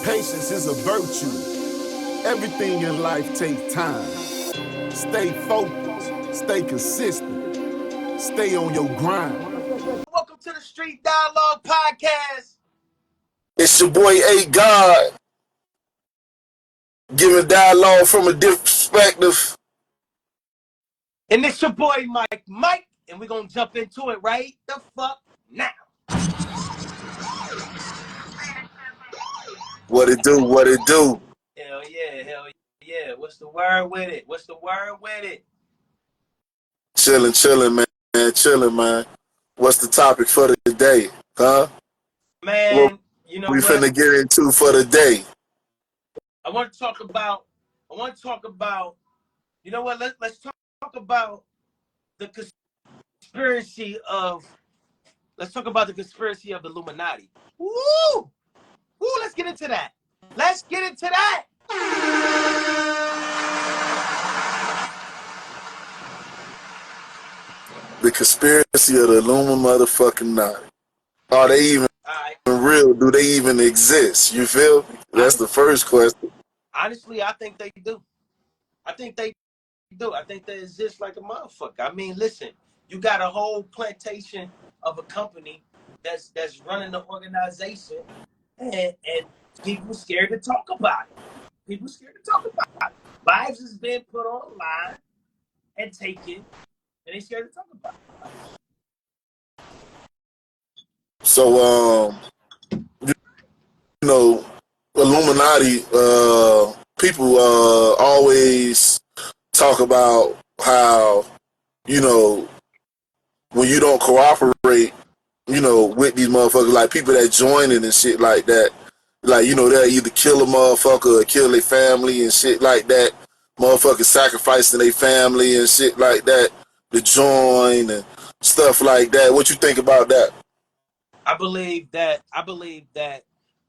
Patience is a virtue. Everything in life takes time. Stay focused, stay consistent, stay on your grind. Welcome to the Street Dialogue Podcast. It's your boy A God, giving dialogue from a different perspective. And it's your boy Mike, and we're going to jump into it right the fuck now. What it do, what it do. Hell yeah. What's the word with it? Chilling, man, chilling, man. What's the topic for the day, huh? Man, what you know we what? finna get into for the day? I want to talk about, you know what? Let's talk about the conspiracy of, the Illuminati. Woo! Let's get into that. The conspiracy of the Illuminati motherfucking. Are they even real? Do they even exist? You feel? That's the first question. Honestly, I think they do. I think they exist like a motherfucker. I mean, listen, you got a whole plantation of a company that's running the organization, and people scared to talk about it. Lives has been put online and taken, and they scared to talk about it. So, you know, Illuminati, people always talk about how, when you don't cooperate, with these motherfuckers, like people that join it and shit like that, like, they'll either kill a motherfucker or kill their family and shit like that. Motherfuckers sacrificing their family and shit like that to join and stuff like that. What you think about that? I believe that.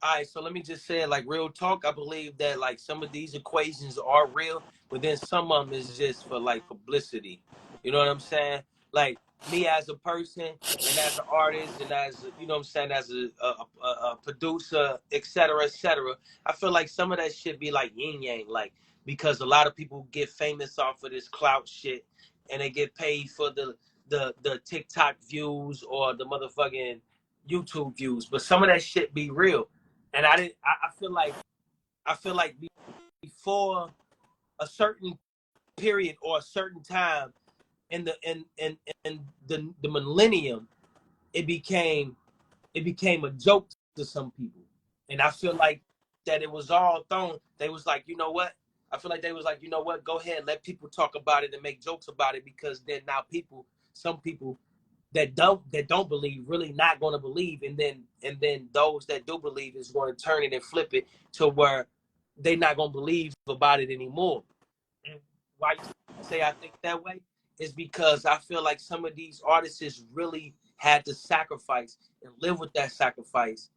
All right, so let me just say it like real talk. I believe that like some of these equations are real, but then some of them is just for like publicity. You know what I'm saying? Like me as a person and as an artist and as as a producer, etc., etc. I feel like some of that shit be like yin yang, like because a lot of people get famous off of this clout shit, and they get paid for the TikTok views or the motherfucking YouTube views, but some of that shit be real. And I feel like before a certain period or a certain time in the millennium, it became a joke to some people. And I feel like that it was all thrown. They was like, you know what? I feel like they was like, you know what? Go ahead, let people talk about it and make jokes about it, because then now some people that don't believe really not going to believe, and then those that do believe is going to turn it and flip it to where they not going to believe about it anymore. And why you say I think that way is because I feel like some of these artists really had to sacrifice and live with that sacrifice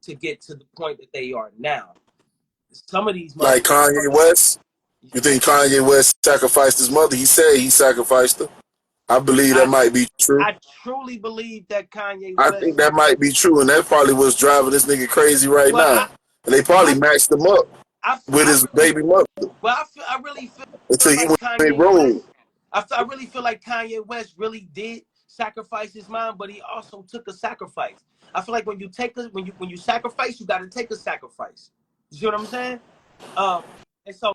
to get to the point that they are now. Some of these like Kanye West. You think Kanye West sacrificed his mother? He said he sacrificed her. I believe that might be true. I truly believe that Kanye West. I think that might be true, and that probably was driving this nigga crazy right now. And they probably matched him up with his baby mother. Well, I really feel until he like Kanye West. I really feel like Kanye West really did sacrifice his mom, but he also took a sacrifice. I feel like when you sacrifice, you got to take a sacrifice. You see what I'm saying? And so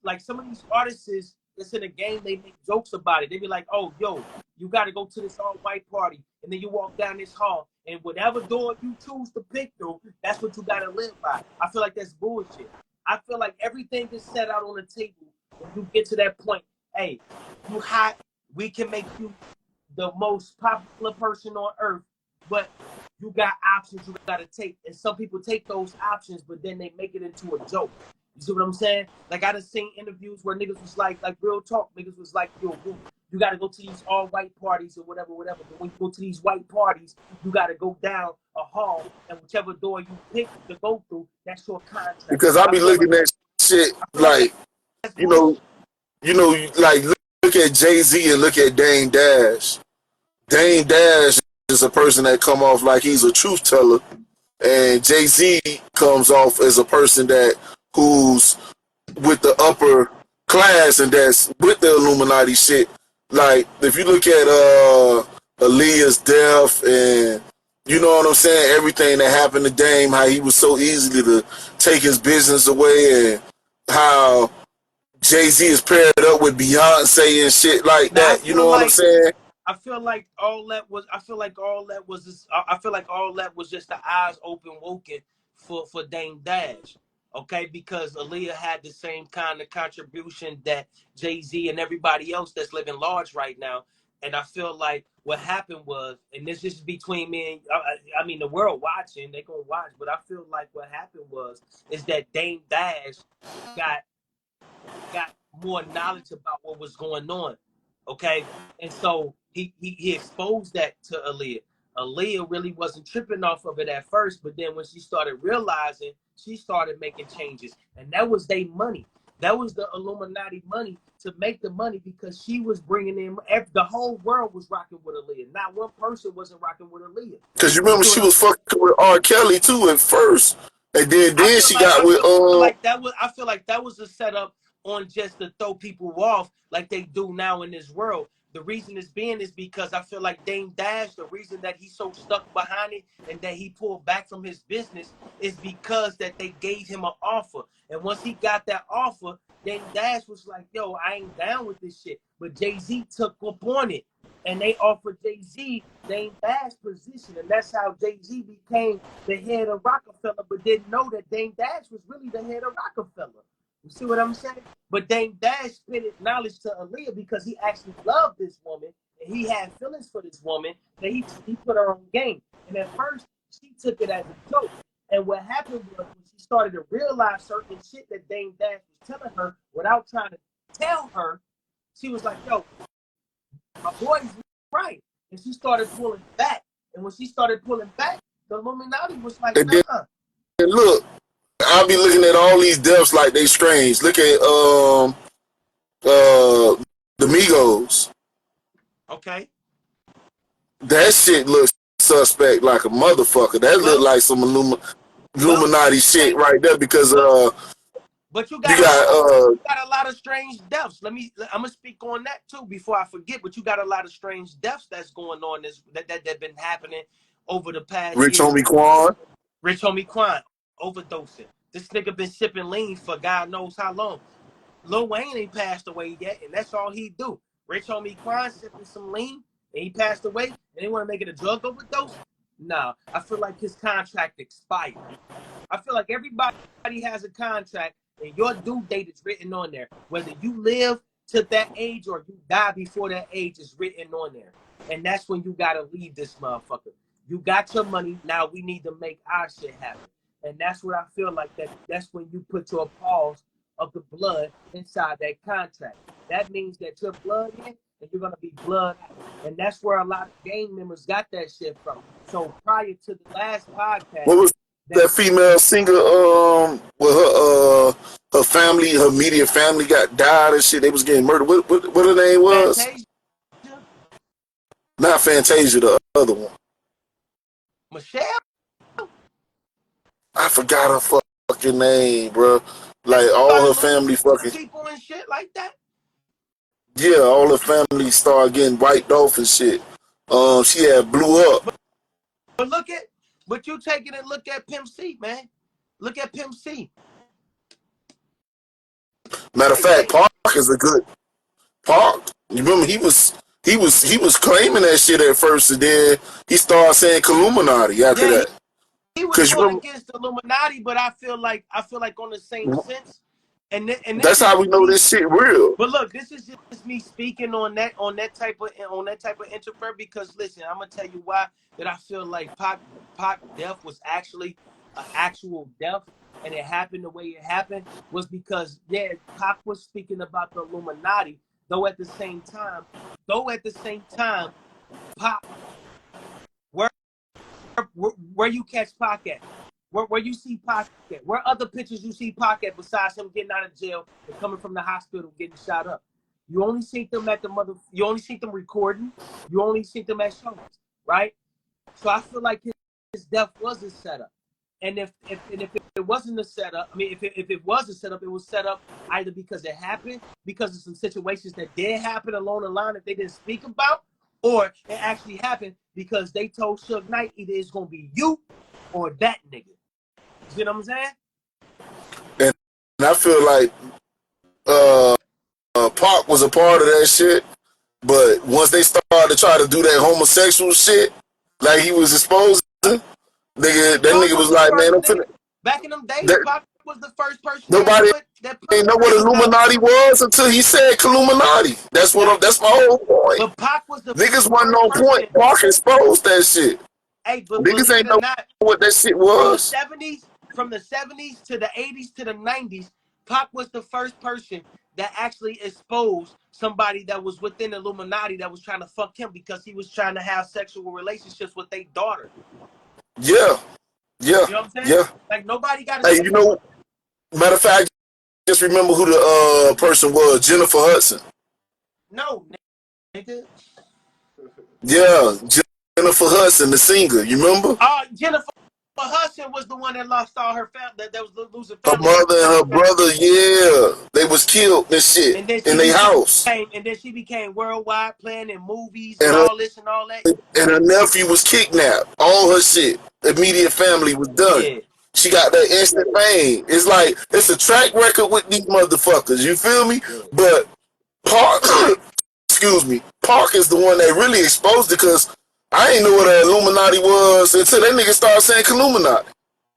like some of these artists that's in the game, they make jokes about it. They be like, oh, yo, you got to go to this all-white party, and then you walk down this hall, and whatever door you choose to pick through, that's what you got to live by. I feel like that's bullshit. I feel like everything is set out on the table when you get to that point. Hey, you hot, we can make you the most popular person on earth, but you got options you got to take. And some people take those options, but then they make it into a joke. You see what I'm saying? Like I done seen interviews where niggas was like real talk, niggas was like, yo, you got to go to these all white parties or whatever. But when you go to these white parties, you got to go down a hall, and whichever door you pick to go through, that's your contract. Because I be looking at shit like, like look at Jay-Z and look at Dame Dash. Dame Dash is a person that come off like he's a truth teller, and Jay-Z comes off as a person that who's with the upper class and that's with the Illuminati shit. Like if you look at Aaliyah's death and you know what I'm saying, everything that happened to Dame, how he was so easily to take his business away, and how Jay-Z is paired up with Beyonce and shit like Now I that. You feel know what I'm like saying? I feel like all that was. I feel like all that was. I feel like all that was just the eyes open, woken for Dame Dash. Okay, because Aaliyah had the same kind of contribution that Jay-Z and everybody else that's living large right now. And I feel like what happened was, and this is between me and I mean the world watching, they gonna watch, but I feel like what happened was is that Dame Dash got got more knowledge about what was going on. Okay. And so he exposed that to Aaliyah. Aaliyah really wasn't tripping off of it at first, but then when she started realizing, she started making changes. And that was their money. That was the Illuminati money to make the money because she was bringing in, the whole world was rocking with Aaliyah. Not one person wasn't rocking with Aaliyah. Because you You remember see she what I'm was saying? fucking with R. Kelly too at first, and then I then feel she like got I with feel like that was I feel like that was a setup on just to throw people off like they do now in this world. The reason it's being is because I feel like Dame Dash, the reason that he's so stuck behind it and that he pulled back from his business is because that they gave him an offer. And once he got that offer, Dame Dash was like, yo, I ain't down with this shit. But Jay-Z took up on it. And they offered Jay-Z Dame Dash position. And that's how Jay-Z became the head of Rockefeller, but didn't know that Dame Dash was really the head of Rockefeller. You see what I'm saying? But Dame Dash spit knowledge to Aaliyah because he actually loved this woman and he had feelings for this woman that he put her on game. And at first, she took it as a joke. And what happened was when she started to realize certain shit that Dame Dash was telling her without trying to tell her, she was like, yo, my boy's right. And she started pulling back. And when she started pulling back, the Illuminati was like, and then nah. look, I'll be looking at all these deaths like they strange. Look at the Migos. Okay. That shit looks suspect like a motherfucker. That look Well, like some well, Illuminati shit okay. right there because Well, but you got you got a lot of strange deaths. I'm gonna speak on that too before I forget. But you got a lot of strange deaths that's going on that been happening over the past Rich year. Homie Quan. Rich homie Quan overdosing. This nigga been sipping lean for God knows how long. Lil Wayne ain't passed away yet, and that's all he do. Rich homie Quan sipping some lean, and he passed away, and they want to make it a drug overdose. Nah, I feel like his contract expired. I feel like everybody has a contract, and your due date is written on there. Whether you live to that age or you die before that age is written on there. And that's when you gotta leave this motherfucker. You got your money. Now we need to make our shit happen. And that's what I feel like that's when you put your pause of the blood inside that contract. That means that your blood in and you're gonna be blood out. And that's where a lot of gang members got that shit from. So prior to the last podcast, What was that that female singer? With her family, her immediate family got died and shit. They was getting murdered. What her name was? Fantasia, Not Fantasia, the other one. Michelle, I forgot her fucking name, bro. Like all started her losing family fucking people and shit like that. yeah, all her family started getting wiped off and shit. She had blew up. But but you take it and look at Pimp C, man. Look at Pimp C. Matter of Right, fact, they, Park is a good Park. You remember he was claiming that shit at first, and then he started saying Illuminati after yeah, that. he was Cause you going remember against the Illuminati, but I feel like on the same sense. And this that's is how we just know me. this shit real. But look, this is just me speaking on that type of interpret because listen, I'm gonna tell you why that I feel like Pac death was actually an actual death and it happened the way it happened was because yeah, Pac was speaking about the Illuminati, though at the same time, Pac where where you catch Pac at? Where you see Pac at? Where other pictures you see Pac at besides him getting out of jail and coming from the hospital getting shot up? You only see them at you only see them recording. You only see them at shows, right? So I feel like his death was a setup. And if it wasn't a setup, I mean, if it was a setup, it was set up either because it happened, because of some situations that did happen along the line that they didn't speak about, or it actually happened because they told Suge Knight either it's gonna be you or that nigga. You see what I'm saying? And I feel like Pac was a part of that shit, but once they started to try to do that homosexual shit, like he was exposing, that nigga was like, man, I'm finna. Back in them days, That, Pac was the first person nobody that ain't put know what Illuminati was until he said Illuminati. That's what. That's my whole point. But Pac was the Niggas wasn't first on point. person. Pac exposed that shit. Hey, but Niggas believe ain't it or know not, what that shit from the was. 70s to the 80s to the 90s, Pac was the first person that actually exposed somebody that was within Illuminati that was trying to fuck him because he was trying to have sexual relationships with their daughter. Yeah, yeah, You know what I'm saying? yeah. Like nobody got to Hey, say you know, matter of fact, just remember who the person was, Jennifer Hudson. no, nigga. Yeah, Jennifer Hudson, the singer. You remember? Jennifer Hudson was the one that lost all her family. That was losing Her family mother and her members. brother, yeah, they was killed and shit And then in their house. she became worldwide, playing in movies and And all this and all that. her nephew was kidnapped. All her shit, immediate family was done. Yeah, She got that instant fame. It's like it's a track record with these motherfuckers. You feel me? yeah, But Park, excuse me, Park is the one that really exposed it because I ain't know what an Illuminati was until that nigga started saying Illuminati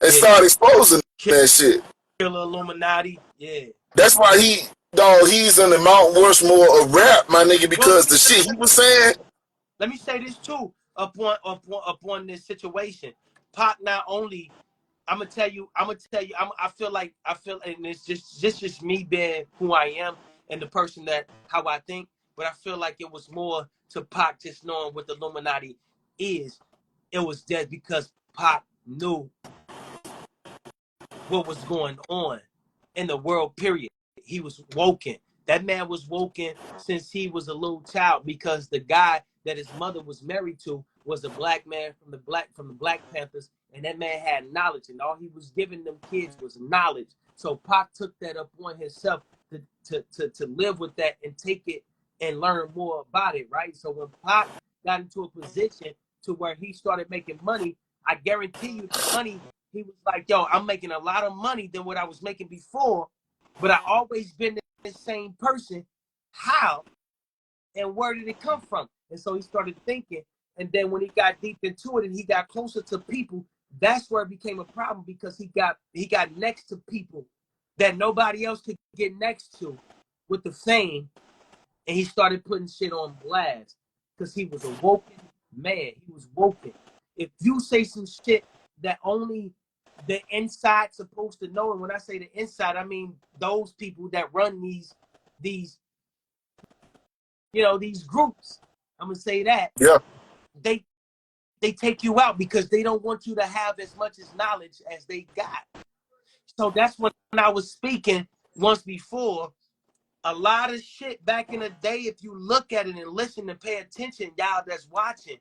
and yeah. started exposing that shit. Killer Illuminati. Yeah. That's why he's in the Mount Rushmore of rap, my nigga, Well, because the shit he was saying. let me say this too. Upon this situation, Pac not only. I'm gonna tell you. I feel, and it's just me being who I am and the person that how I think. But I feel like it was more to Pac just knowing what the Illuminati is. It was just because Pac knew what was going on in the world, period. He was woken. That man was woken since he was a little child because the guy that his mother was married to was a black man from the Black Panthers, and that man had knowledge, and all he was giving them kids was knowledge. So Pac took that upon himself to live with that and take it and learn more about it, right? So when Pac got into a position to where he started making money, I guarantee you the money, he was like, yo, I'm making a lot of money than what I was making before, but I always been the same person. How and where did it come from? And so he started thinking. And then when he got deep into it and he got closer to people, that's where it became a problem because he got next to people that nobody else could get next to with the fame. And he started putting shit on blast because he was a woken man. He was woken. If you say some shit that only the inside supposed to know, and when I say the inside, I mean those people that run these these groups. I'm gonna say that Yeah. they take you out because they don't want you to have as much as knowledge as they got. So that's when I was speaking once before. A lot of shit back in the day, if you look at it and listen and pay attention, y'all that's watching,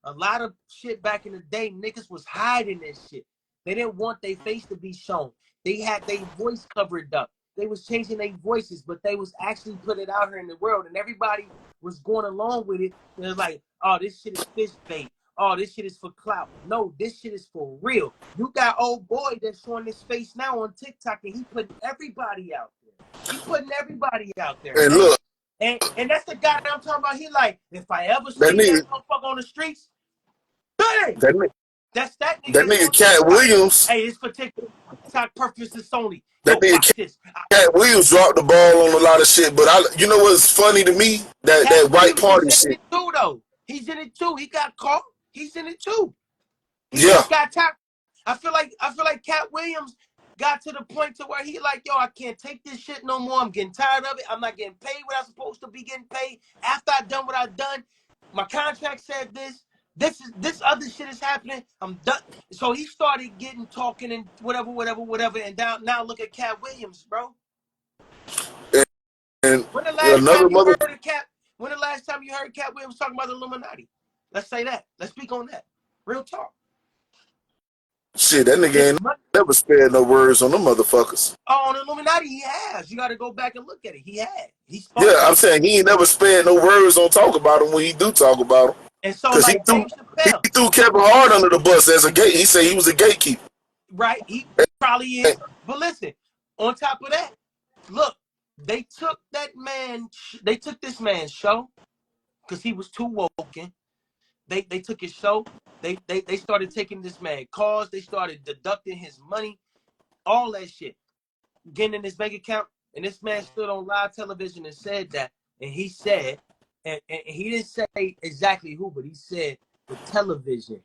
a lot of shit back in the day, niggas was hiding this shit. They didn't want their face to be shown. They had their voice covered up. They was changing their voices, but they was actually putting it out here in the world, and everybody was going along with it. It was like, oh, this shit is fish bait. Oh, this shit is for clout. No, this shit is for real. You got old boy that's showing his face now on TikTok, and he putting everybody out there. He putting everybody out there, And man. look, And that's the guy that I'm talking about. He like, if I ever that see that nigga, motherfucker on the streets, bang! that nigga, That's that nigga that is nigga on Cat TikTok. Williams, Hey, it's particular TikTok purposes only. that Yo, nigga watch this. Cat Williams dropped the ball on a lot of shit. But you know what's funny to me? Cat That white Williams is party in shit. it too, though. He's in it too. He got caught. He's in it too. He Yeah. just got tapped. I feel like Cat Williams got to the point to where he like, yo, I can't take this shit no more. I'm getting tired of it. I'm not getting paid what I'm supposed to be getting paid. After I done what I done, my contract said this. This other shit is happening. I'm done. So he started getting talking and whatever. And now look at Cat Williams, bro. And When the last another time you mother. heard a Cat? When the last time you heard Cat Williams talking about the Illuminati? Let's say that. Let's speak on that. Real talk. Shit, that nigga His ain't money. never spared no words on them motherfuckers. Oh, on Illuminati, he has. You got to go back and look at it. He had. He spoke Yeah, on I'm it. saying he ain't never spared no words on talk about him when he do talk about him. And so, Cause like Dave he Chappelle, threw Kevin Hart under the bus as a gate. He said he was a gatekeeper. right? He probably is. But listen, on top of that, look, they took this man's show because he was too woken. They took his show. They started taking this man cars. They started deducting his money, all that shit, getting in his bank account. And this man stood on live television and said that. And he said, and he didn't say exactly who, but he said the television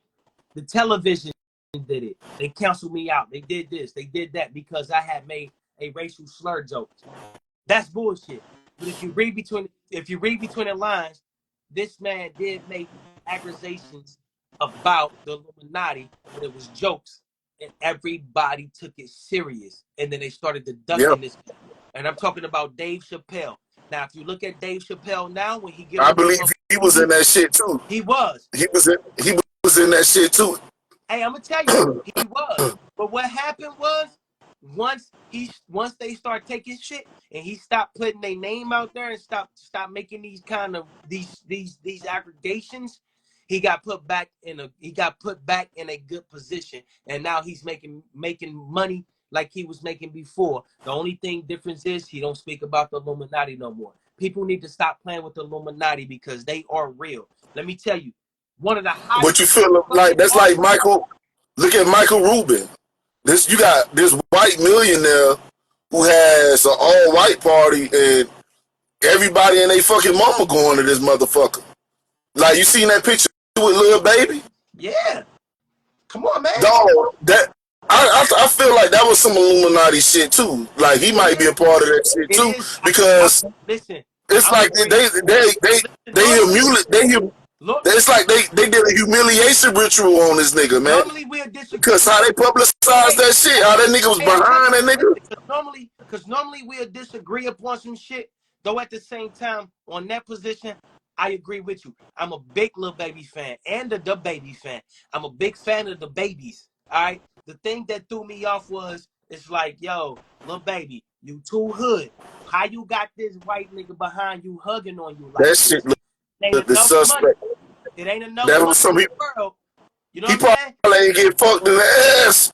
did it. They canceled me out. They did this. They did that because I had made a racial slur joke. That's bullshit. But if you read between the lines, this man did make accusations about the Illuminati, but it was jokes, and everybody took it serious. And then they started deducting this. And I'm talking about Dave Chappelle. Now, if you look at Dave Chappelle now, when he get I on these, believe he was in that shit too. he was. He was in that shit too. Hey, I'm gonna tell you, he was. But what happened was, once they start taking shit and he stopped putting their name out there and stop making these kind of these aggregations, he got put back in a good position, and now he's making money like he was making before. The only difference is he don't speak about the Illuminati no more. People need to stop playing with the Illuminati because they are real. Let me tell you, one of the What hottest you feel like? fucking That's like artists. Michael. Look at Michael Rubin. You got this white millionaire who has an all white party and everybody and they fucking mama going to this motherfucker. Like you seen that picture with Lil Baby? Yeah, come on, man. Dog, that I feel like that was some Illuminati shit too. Like he might be a part of that shit It too is. because Listen, it's I'm like agreeing. Look, it's like they did a humiliation ritual on this nigga, man. normally we'll disagree. Because how they publicized that shit, how that nigga was behind that nigga. Because normally we'll disagree upon some shit. Though at the same time, on that position, I agree with you. I'm a big Lil Baby fan and the Baby fan. I'm a big fan of the babies. All right. The thing that threw me off was it's like, yo, Lil Baby, you too hood. How you got this white nigga behind you hugging on you like That this? shit It ain't the enough money. suspect. It ain't enough That money was some in the world. You know he what I'm saying? probably ain't get fucked in the ass.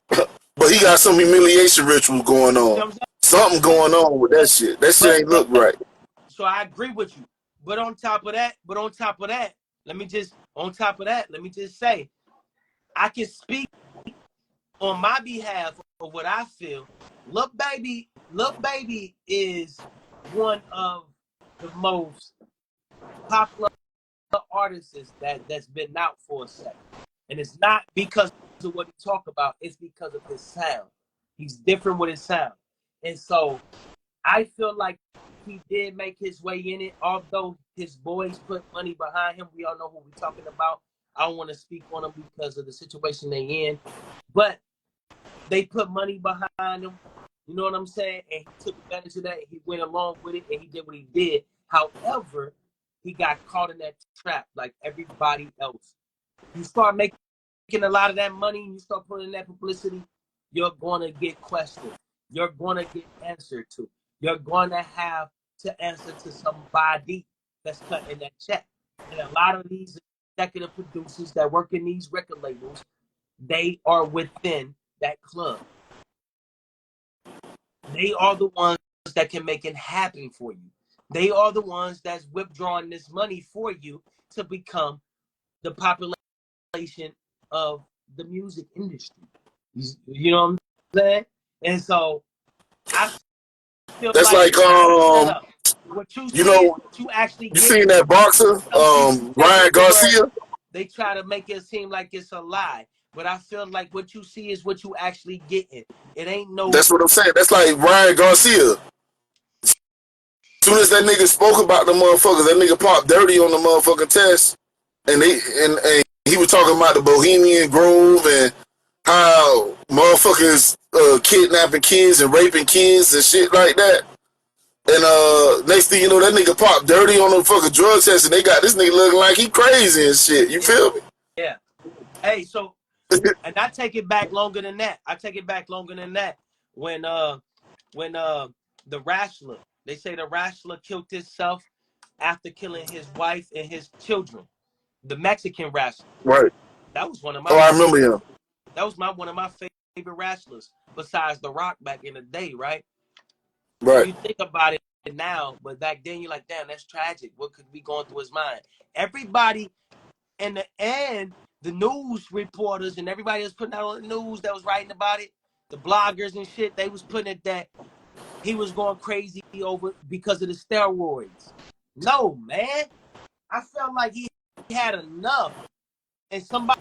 But he got some humiliation ritual going You see on. what I'm saying? Something going on with that shit. That shit ain't look right. So I agree with you. But on top of that, let me just say, I can speak on my behalf of what I feel. Lil Baby is one of the most popular artists that's been out for a second. And it's not because of what he talk about, it's because of his sound. He's different with his sound. And so I feel like he did make his way in it, although his boys put money behind him. We all know who we're talking about. I don't want to speak on them because of the situation they in, but they put money behind him. You know what I'm saying? And he took advantage of that. And he went along with it, and he did what he did. However, he got caught in that trap like everybody else. You start making a lot of that money, and you start putting in that publicity, you're going to get questioned. You're going to get answered to. You're going to have to answer to somebody that's cutting that check. And a lot of these executive producers that work in these record labels, they are within that club. They are the ones that can make it happen for you. They are the ones that's withdrawing this money for you to become the population of the music industry. You know what I'm saying? And so I feel That's like like set up. What you you see is know, what you actually you get. seen that boxer, Some people take Ryan it to where Garcia? they try to make it seem like it's a lie. But I feel like what you see is what you actually getting. It ain't no. That's what I'm saying. That's like Ryan Garcia. Soon as that nigga spoke about the motherfuckers, that nigga popped dirty on the motherfucking test, and and he was talking about the Bohemian Grove and how motherfuckers kidnapping kids and raping kids and shit like that. And next thing you know, that nigga popped dirty on the fucking drug test, and they got this nigga looking like he crazy and shit. You feel me? Yeah. Hey, so And I take it back longer than that. I take it back longer than that. When the wrestler, they say the wrestler killed himself after killing his wife and his children. The Mexican wrestler. Right. That was one of Oh, my I remember him. that was one of my favorite wrestlers besides The Rock back in the day, right? Right. You think about it now, but back then you're like, damn, that's tragic. What could be going through his mind? Everybody in the end, the news reporters and everybody was putting out on the news that was writing about it, the bloggers and shit, they was putting it that he was going crazy over because of the steroids. No, man. I felt like he had enough, and somebody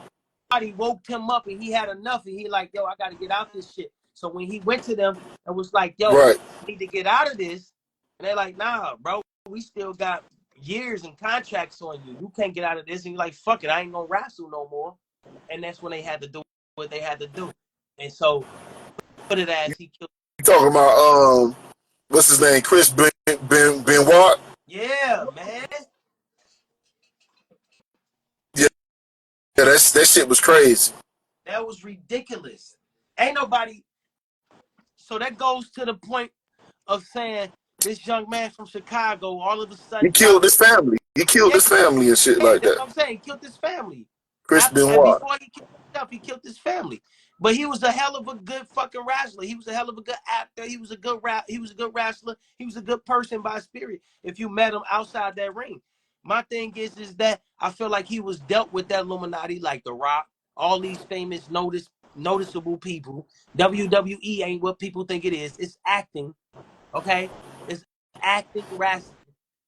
woke him up and he had enough, and he like, yo, I got to get out this shit. So when he went to them and was like, yo, Right. I need to get out of this, and they're like, nah, bro, we still got years and contracts on you. You can't get out of this. And you're like, fuck it, I ain't gonna wrestle no more. And that's when they had to do what they had to do. And so, put it as he killed. You talking about what's his name? Chris Benoit? Yeah, man. Yeah, that shit was crazy. That was ridiculous. Ain't nobody. So that goes to the point of saying this young man from Chicago all of a He sudden killed his family. He killed yeah, his family and shit like that's that. what I'm saying. He killed his family. Chris And Benoit. before he killed himself, he killed his family. But he was a hell of a good fucking wrestler. He was a hell of a good actor. He was a good he was a good wrestler. He was a good person by spirit. If you met him outside that ring. My thing is that I feel like he was dealt with that Illuminati like The Rock, all these famous noticeable people. WWE ain't what people think it is. It's acting, okay? It's acting wrestling.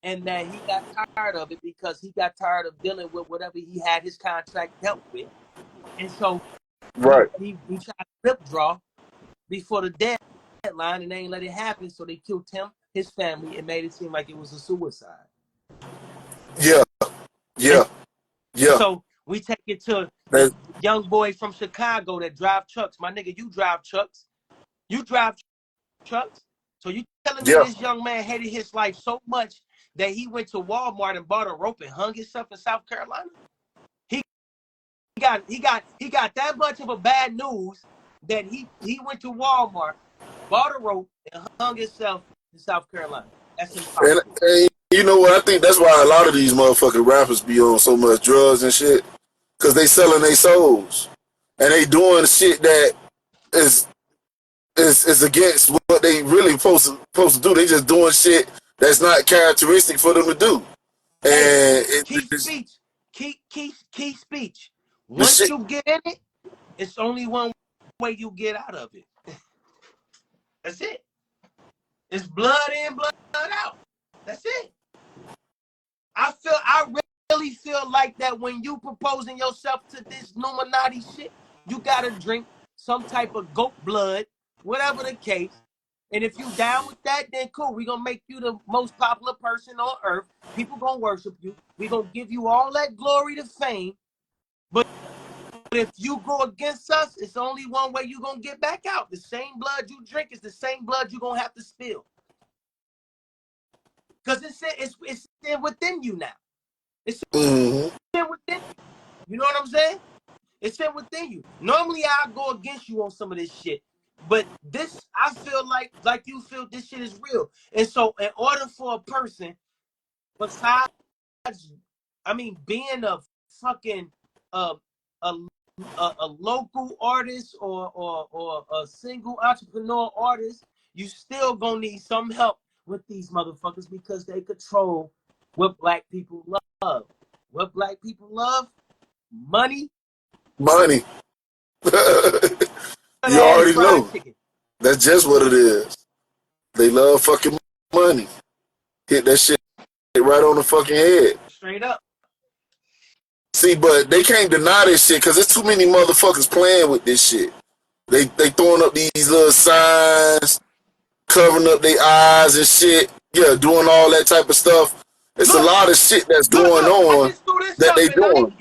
And that he got tired of it because he got tired of dealing with whatever he had his contract dealt with. And so Right. he tried to flip draw before the deadline and they ain't let it happen. So they killed him, his family, and made it seem like it was a suicide. Yeah. Yeah. And Yeah. so we take it to the young boy from Chicago that drive trucks. My nigga, you drive trucks. You drive trucks. So you telling me Yeah. this young man hated his life so much that he went to Walmart and bought a rope and hung himself in South Carolina? He got that much of a bad news that he went to Walmart, bought a rope, and hung himself in South Carolina. That's impossible. And you know what? I think that's why a lot of these motherfucking rappers be on so much drugs and shit. Cause they selling their souls. And they doing shit that is against what they really supposed to do. They just doing shit that's not characteristic for them to do. Hey, And key speech. Key speech. the Once shit. you get in it, it's only one way you get out of it. That's it. It's blood in, blood out. That's it. I really feel like that when you proposing yourself to this Illuminati shit, you gotta drink some type of goat blood, whatever the case. And if you down with that, then cool. We're gonna make you the most popular person on earth. People gonna worship you. We're gonna give you all that glory to fame. But if you go against us, it's only one way you're gonna get back out. The same blood you drink is the same blood you're gonna have to spill. Because it's within you now. It's Mm-hmm. within you. You know what I'm saying? It's within you. Normally, I go against you on some of this shit, but this, I feel like you feel this shit is real. And so, in order for a person, besides, being a fucking uh, a a local artist or a single entrepreneur artist, you still gonna need some help with these motherfuckers because they control what black people love. What black people love? Money. Money. You Ass already fried know. chicken. That's just what it is. They love fucking money. Hit that shit right on the fucking head. Straight up. See, but they can't deny this shit because there's too many motherfuckers playing with this shit. They throwing up these little signs, covering up their eyes and shit. Yeah, doing all that type of stuff. It's a Look, lot of shit that's going I on just threw this that up they and I doing.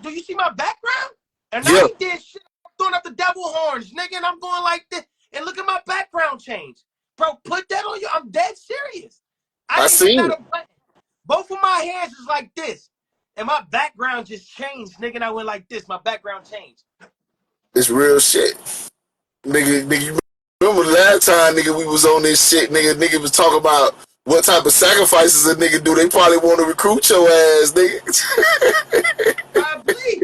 do you see my background? And I Yeah, ain't did shit. I'm throwing up the devil horns, nigga, and I'm going like this. And look at my background change. Bro, put that on you. I'm dead serious. I I didn't hit seen not it. a button. Both of my hands is like this. And my background just changed, nigga. And I went like this. My background changed. It's real shit. Nigga, you remember the last time, nigga, we was on this shit, nigga was talking about what type of sacrifices a nigga do. They probably want to recruit your ass, nigga. Probably.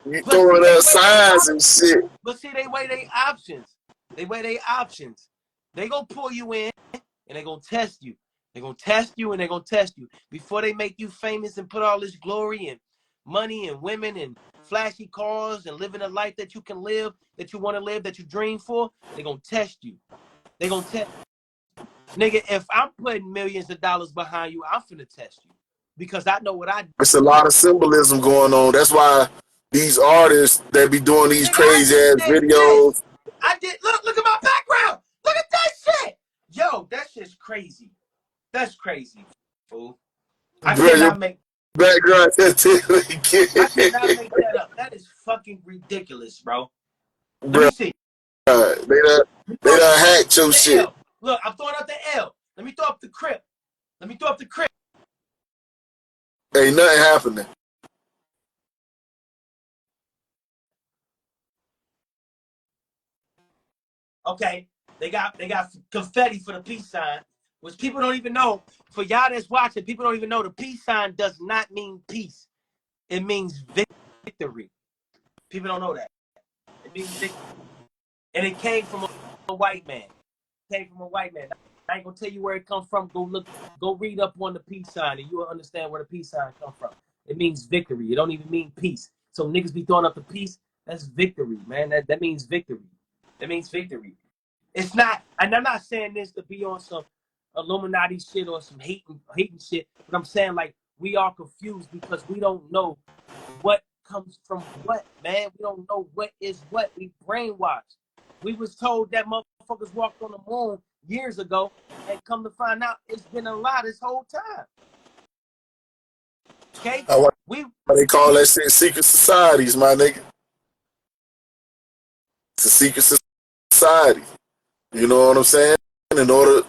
You throwing out signs and shit. But see, they weigh their options. They weigh their options. They gonna pull you in and they gonna test you. They're going to test you and they're going to test you. Before they make you famous and put all this glory and money and women and flashy cars and living a life that you can live, that you want to live, that you dream for, they're going to test you. They're going to test you. Nigga, if I'm putting millions of dollars behind you, I'm finna test you. Because I know what I do. It's a lot of symbolism going on. That's why these artists that be doing these crazy ass videos. I did. Look at my background. Look at that shit. Yo, that shit's crazy. That's crazy, fool. I cannot make background. I cannot make that up. That is fucking ridiculous, bro. Let me see. They done hacked your shit. L. Look, I'm throwing out the L. Let me throw up the Crip. Ain't nothing happening. Okay, they got confetti for the peace sign. Which people don't even know. For y'all that's watching, people don't even know the peace sign does not mean peace. It means victory. People don't know that. It means victory. And it came from a white man. It came from a white man. I ain't gonna tell you where it comes from. Go read up on the peace sign and you will understand where the peace sign comes from. It means victory. It don't even mean peace. So niggas be throwing up the peace. That's victory, man. That means victory. That means victory. It's not, and I'm not saying this to be on some Illuminati shit or some hating shit, but I'm saying like we are confused because we don't know what comes from what, man. We don't know what is what. We brainwashed. We was told that motherfuckers walked on the moon years ago, and come to find out it's been a lie this whole time. Okay? They call that shit secret societies, my nigga. It's a secret society. You know what I'm saying? In order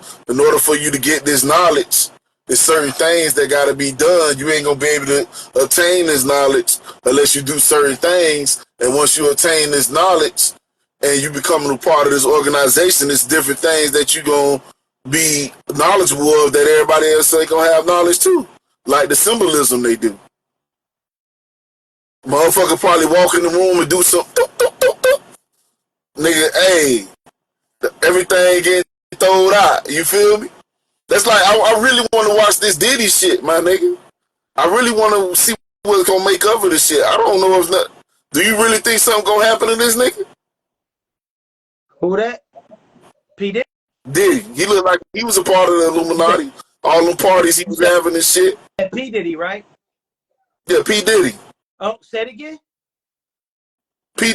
for you to get this knowledge, there's certain things that gotta be done. You ain't gonna be able to obtain this knowledge unless you do certain things. And once you attain this knowledge and you becoming a part of this organization, it's different things that you gonna be knowledgeable of that everybody else ain't gonna have knowledge too. Like the symbolism they do. Motherfucker probably walk in the room and do some nigga, hey, everything getting thrown out. You feel me? That's like I really want to watch this Diddy shit, my nigga. I really want to see what's gonna make up for this shit. I don't know if not. Do you really think something gonna happen to this nigga? Who that? P. Diddy. He looked like he was a part of the Illuminati. All them parties he was having and shit. P. Diddy, right? Yeah, P. Diddy. Oh, say it again. P.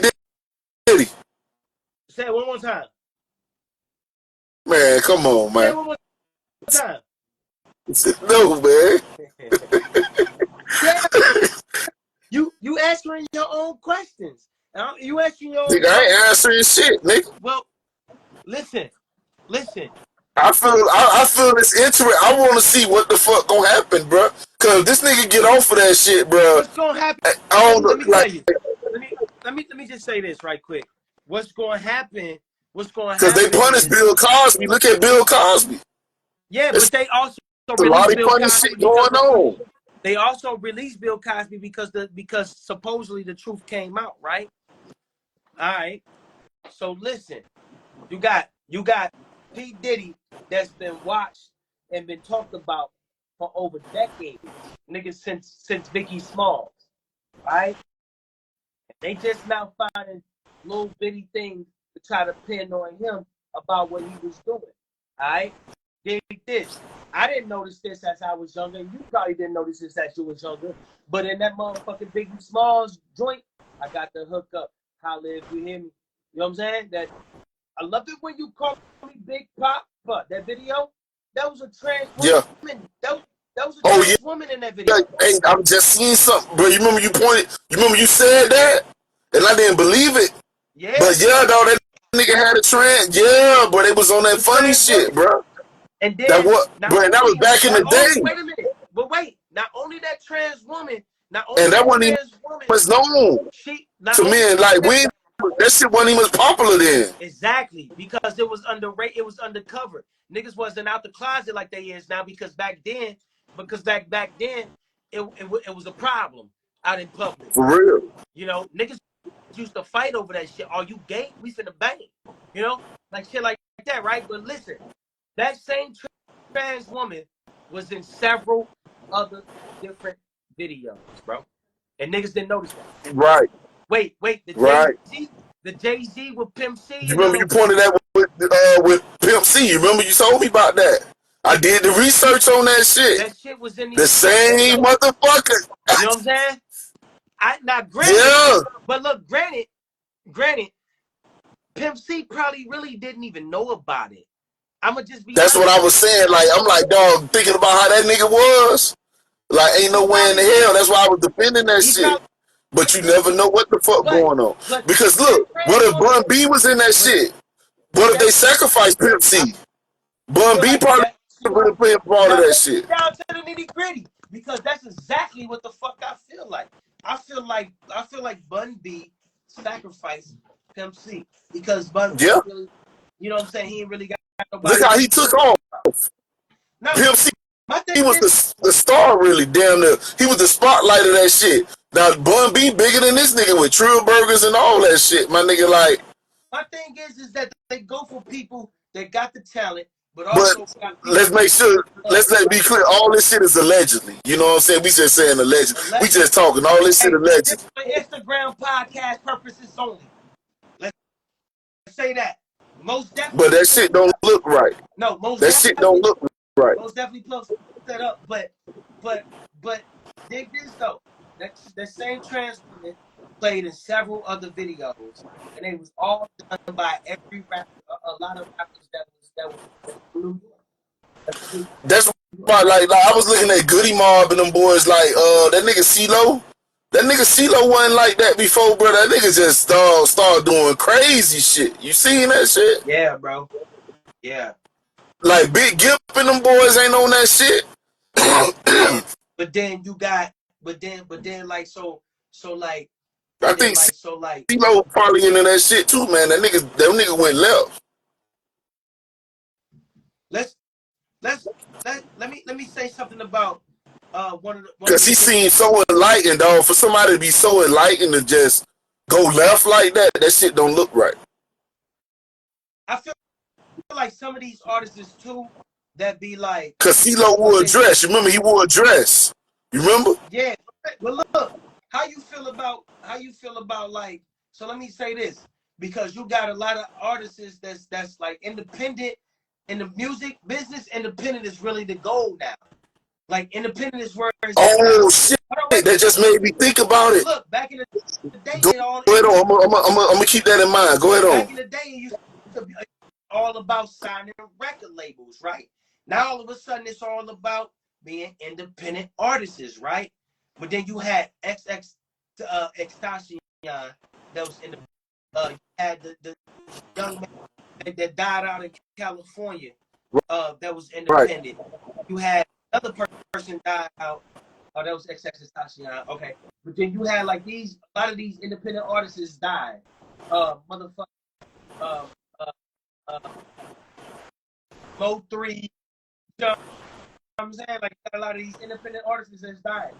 Diddy. Say it one more time. Man, come on, man. Say it one more time. No, man. You answering your own questions. You answering your own Nigga, I ain't answering shit, nigga. Well, listen. I feel this interest. I want to see what the fuck gonna happen, bro. Cause this nigga get off of that shit, bro. What's gonna happen? I don't know. Let me tell you. Let me just say this right quick. What's gonna happen? Because they punished Bill Cosby. Look at Bill Cosby. Yeah, but they also a lot of funny shit going on. They also released Bill Cosby because supposedly the truth came out, right? All right. So listen, you got P. Diddy that's been watched and been talked about for over decades, niggas since Biggie Smalls, right? They just now finding little bitty things to try to pin on him about what he was doing. All right? Dig this. I didn't notice this as I was younger. You probably didn't notice this as you was younger. But in that motherfucking Biggie Smalls joint, I got the hook up. Holla if you hear me. You know what I'm saying? That I loved it when you called me Big Pop. But that video, that was a trans woman. Yeah. That was a trans woman in that video. Hey, I'm just seeing something, bro. You remember you said that? And I didn't believe it. Yeah. But yeah, dog, that nigga had a trend. Yeah, but it was on that funny shit, bro. And then that was back in the day. Wait a minute. But wait. not only that trans woman, and that wasn't even was known to men. Like that shit wasn't even as popular then. Exactly, because it was undercover. Niggas wasn't out the closet like they is now because back then, it was a problem out in public. For real. You know, niggas used to fight over that shit. Are you gay? We finna bang. You know, like shit like that, right? But listen, that same trans woman was in several other different videos, bro. And niggas didn't notice that. Right. Wait, Right. the Jay-Z with Pimp C. You remember you pointed that with Pimp C. You remember you told me about that. I did the research on that shit. That shit was in the same motherfucker. You know what I'm saying? Granted, yeah. But look, granted, Pimp C probably really didn't even know about it. I'ma just be That's what I was saying. Like, I'm like, dog, thinking about how that nigga was. Like, ain't no way in the hell. That's why I was defending that shit. But you never know what the fuck going on. Because look, what if Bun B was in that shit? What if they sacrificed Pimp C? Bun B probably would have been part of that shit. Down to the nitty gritty, because that's exactly what the fuck I feel like. I feel like Bun B sacrificed Pimp C because Bun B really, you know what I'm saying? He ain't really got nobody. Look how he took off. No, Pimp C, he was the star, really, damn near. He was the spotlight of that shit. Now, Bun B bigger than this nigga with Trill Burgers and all that shit. My nigga, like. My thing is that they go for people that got the talent, but also got let's make sure, let's be clear, all this shit is allegedly. You know what I'm saying? We just saying allegedly. We just talking, all this shit allegedly. For Instagram podcast purposes only. Let's say that. Most definitely. But that shit don't look right. No, most that shit don't look right. Most definitely close set up, but dig this though. That same trans woman played in several other videos, and they was all done by every rapper, a lot of rappers that was New York. That's why, like I was looking at Goody Mob and them boys, like that nigga CeeLo. That nigga CeeLo wasn't like that before, bro. That nigga just started doing crazy shit. You seen that shit? Yeah, bro. Yeah. Like Big Gip and them boys ain't on that shit. But then you got, but then like so like. I think CeeLo probably into that shit too, man. That nigga went left. Let me say something about one of the. Because he seems so enlightened, dog. For somebody to be so enlightened to just go left like that, that shit don't look right. I feel like some of these artists too that be like. Because CeeLo wore a dress. You remember he wore a dress. You remember? Yeah. But look, how you feel about like? So let me say this, because you got a lot of artists that's like independent in the music business. Independent is really the goal now. Like independent is where it's shit! That just made me think about it. Look, back in the day, go ahead on. I'm gonna keep that in mind. Go ahead on. Back in the day, it used to be all about signing record labels, right? Now all of a sudden, it's all about being independent artists, right? But then you had XXXTentacion that was in the you had the young man that died out in California that was independent. Right. You had another person died out. Oh, that was XXXTentacion. Okay, but then you had like a lot of these independent artists died. Motherfucker. Mo3. You know what I'm saying? Like a lot of these independent artists has died.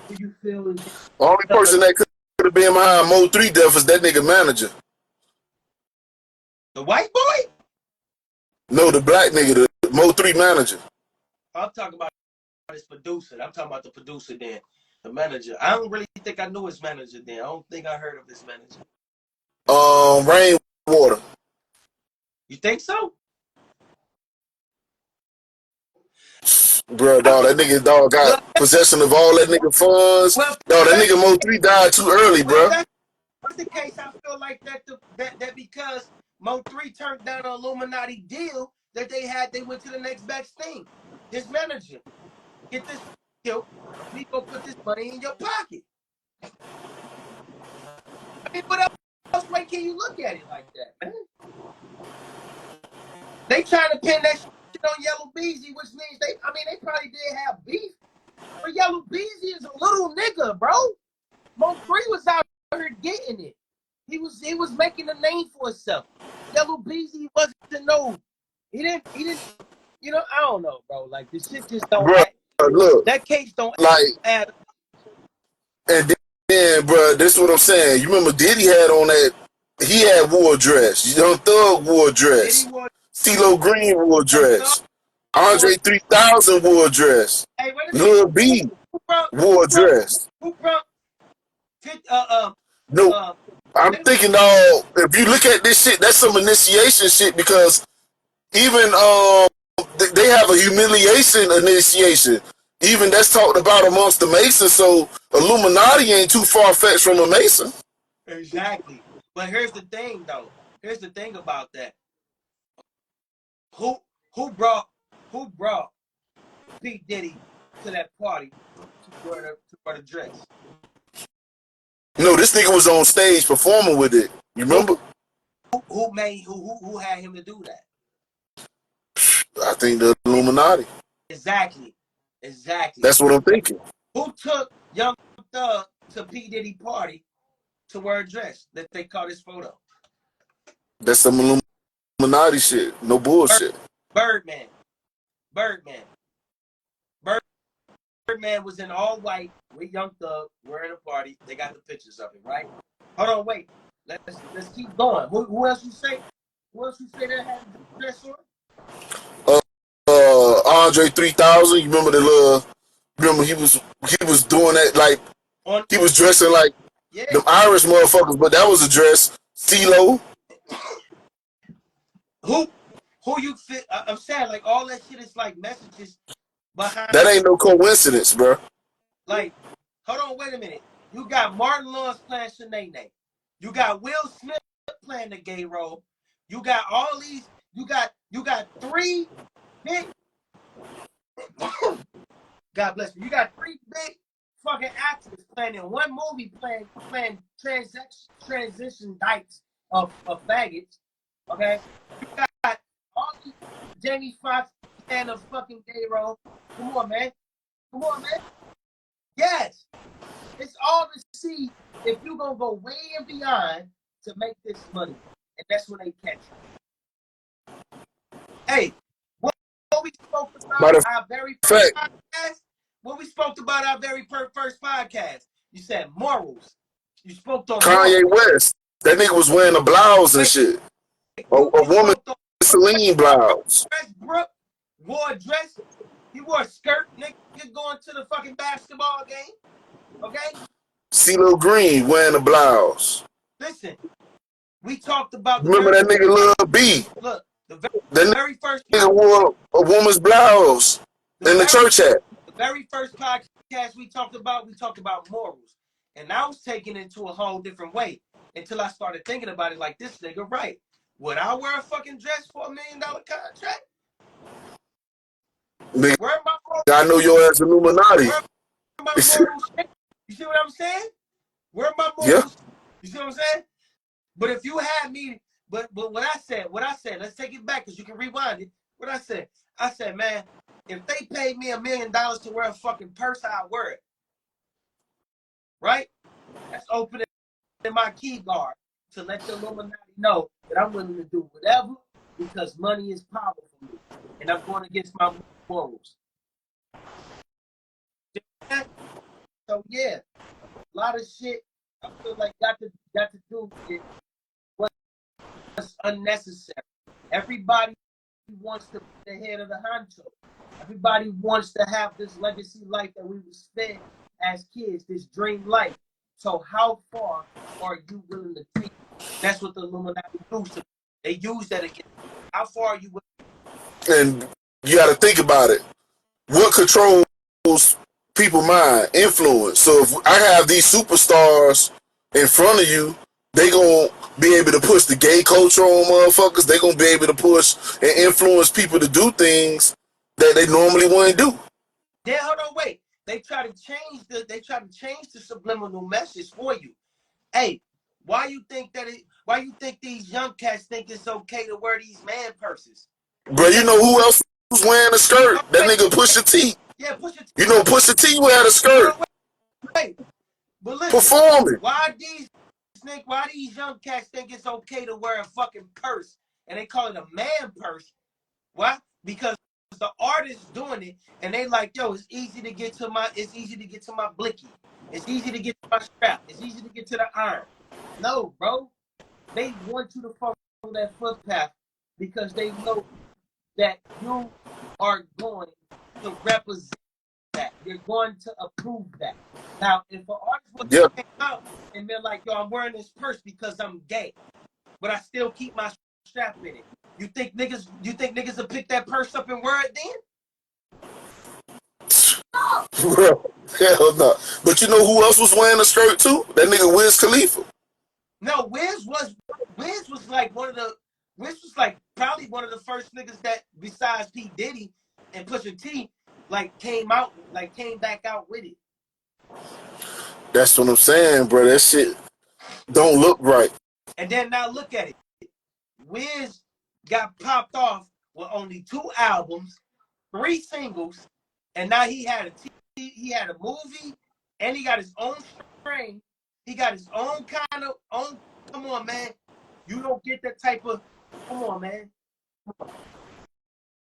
Do you feel is only person that could have been behind Mo3 death was that nigga manager. The white boy? No, the black nigga, the Mo3 manager. I'm talking about his producer. I'm talking about the producer then. The manager. I don't really think I knew his manager then. I don't think I heard of his manager. Rainwater. You think so? Bro, dog, that nigga got possession of all that nigga funds. Dog, that nigga Mo3 died too early, bro. That's the case. I feel like that because Mo3 turned down an Illuminati deal that they had, they went to the next best thing. His manager, get this deal, we go put this money in your pocket. I mean, what else way can you look at it like that, man? They trying to pin that shit on Yellow Beezy, which means they probably did have beef, But Yellow Beezy is a little nigga, bro. Mo 3 was out here getting it. He was making a name for himself. Yellow Beezy wasn't no. He didn't. You know, I don't know, bro. Like this shit just don't. Bro, look, that case don't like, add. and then, bro, this is what I'm saying. You remember Diddy had on that? He had war dress. Young Thug wore dress. CeeLo Green wore dress. Andre 3000 wore dress. Hey, wait a minute. Lil B wore dress. Who brought? No, I'm thinking, dog, if you look at this shit, that's some initiation shit, because even they have a humiliation initiation. Even that's talked about amongst the Masons, so Illuminati ain't too far-fetched from a Mason. Exactly. But here's the thing, though. Here's the thing about that. Who brought P. Diddy to that party to wear the dress? No, this nigga was on stage performing with it. You remember? Who had him to do that? I think the Illuminati. Exactly. That's what I'm thinking. Who took Young Thug to P. Diddy party to wear a dress that they caught his photo? That's some Illuminati shit. No bullshit. Birdman was in all white with Young Thug wearing a party. They got the pictures of it, right? Hold on, wait. Let's keep going. Who else you say? Who else you say that had the dress on? Andre 3000. You remember the little? Remember he was doing that, like he was dressing like them Irish motherfuckers, but that was a dress. CeeLo. Who you fit? I'm saying, like, all that shit is like messages behind. That ain't no coincidence, bro. Like, hold on, wait a minute. You got Martin Lawrence playing Shanae. You got Will Smith playing the gay role. You got all these. You got 3 big. God bless you. You got 3 big fucking actors playing in one movie, playing transition dykes of faggots. Okay, you got all these Jamie Foxx and a fucking gay role. Come on, man. Yes, it's all to see if you're gonna go way and beyond to make this money, and that's when they catch you. Hey, what we spoke about our very first podcast. What we spoke about our very first podcast. You said morals. You spoke on Kanye morals. West. That nigga was wearing a blouse and shit. A woman Celine blouse. Westbrook wore a dress. He wore a skirt, nigga, going to the fucking basketball game. Okay? CeeLo Green wearing a blouse. Listen, we talked about. Remember that nigga Lil B? Look, the very first nigga wore a woman's blouse in the church hat. The very first podcast we talked about morals. And I was taking it into a whole different way until I started thinking about it like, this nigga right. Would I wear a fucking dress for $1 million contract? Nigga, I know your ass Illuminati. Where my morals? You see what I'm saying? Where my morals? Yeah. You see what I'm saying? But if you had me, but what I said, let's take it back because you can rewind it. What I said, man, if they paid me $1 million to wear a fucking purse, I'd wear it. Right? That's opening my key guard to let the Illuminati know that I'm willing to do whatever because money is power for me. And I'm going against my morals. So yeah, a lot of shit I feel like got to do with what's unnecessary. Everybody wants to be the head of the honcho. Everybody wants to have this legacy life that we was fed as kids, this dream life. So how far are you willing to take? That's what the Illuminati do. They use that again. How far are you willing? And you got to think about it. What controls people's mind? Influence. So if I have these superstars in front of you, they gonna be able to push the gay culture on motherfuckers. They gonna be able to push and influence people to do things that they normally wouldn't do. Yeah, hold on, wait. They try to change the subliminal message for you. Hey, why you think these young cats think it's okay to wear these man purses? Bro, you know who else was wearing a skirt? That nigga Pusha T. Yeah, Pusha T. You know, Pusha T wear a skirt. Wait, but listen, Performing. why these young cats think it's okay to wear a fucking purse and they call it a man purse? Why? Because the artist doing it and they like, yo, it's easy to get to my blicky. It's easy to get to my strap. It's easy to get to the iron. No, bro. They want you to follow that footpath because they know that you are going to represent that. You're going to approve that. Now, if an artist was Yeah. came out and they're like, yo, I'm wearing this purse because I'm gay, but I still keep my strap in it. You think niggas will pick that purse up and wear it then? Hell no. But you know who else was wearing a skirt too? That nigga Wiz Khalifa. No, Wiz was like Wiz was like probably one of the first niggas that besides P. Diddy and Pusha T came back out with it. That's what I'm saying, bro. That shit don't look right. And then now look at it. Wiz got popped off with only 2 albums, 3 singles, and now he had a movie, and he got his own strain. He got his own kind of own. Come on, man. You don't get that type of. Come on, man.